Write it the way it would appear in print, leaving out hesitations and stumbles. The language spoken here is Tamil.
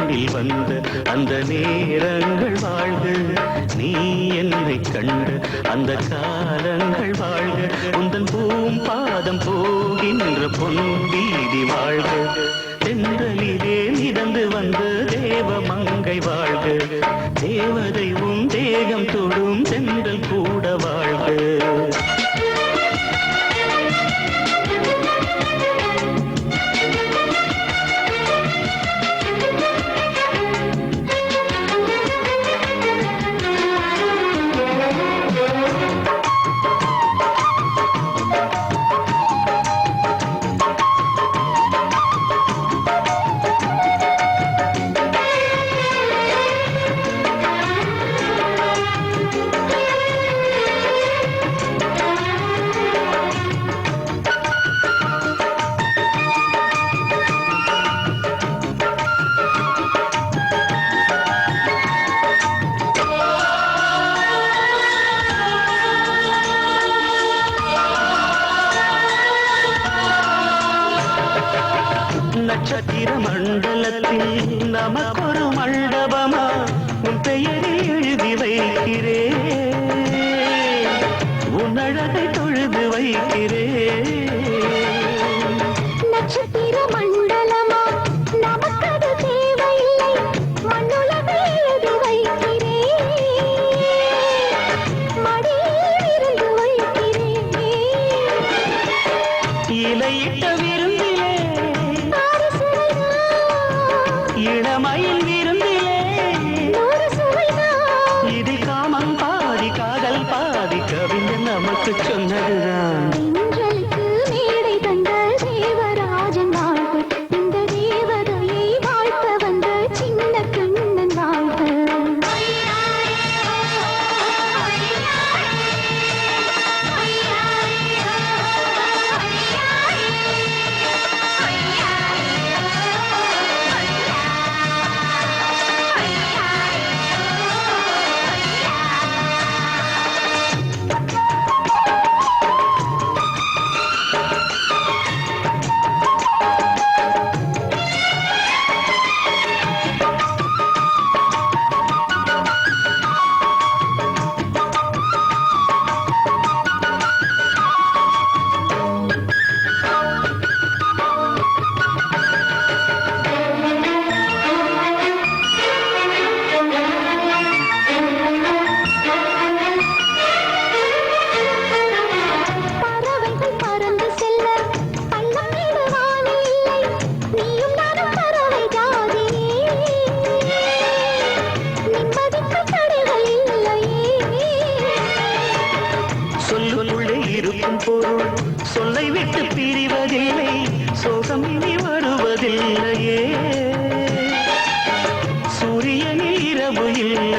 மண்ணில் வந்த அந்த நேரங்கள் வாழ்க, நீ என்னை கண்ட அந்த காலங்கள் வாழ்க, உந்தன் பூம் பாதம் போகின்ற பொன் வீதி வாழ்க, தென்றலிலே மிதந்து வந்த தேவ மங்கை வாழ்க, தேவதை உன் தேகம் தொடும் தென்றல் கூட வாழ்க. நட்சத்திர மண்டலத்தில் நமக்கொரு மண்டபமா உன் பெயரை எழுதி வைக்கிறேன், உன் அழகை தொழுது வைக்கிறேன். நட்சத்திர மண்டலமா நமக்கது தேவையில்லை, மண்ணுலகை எழுதி வைக்கிறேன், மடியில் இருந்து வைக்கிறேன். இலையிட்ட விருந்திலே இளமயில் விருந்திலே இது காமம் பாதி காதல் பாதி கவிஞர் நமக்கு சொன்னதுதான். தென்றலுக்கு மேடை தந்த தேவராஜன் வாழ்க, இந்த தேவதையை வாழ்த்த வந்த சின்ன கண்ணன் வாழ்க. இருக்கும் பொருள் சொல்லை விட்டு பிரிவதில்லை, சோகம் இனி வருவதில்லையே, சூரியனில் இரவு இல்லை.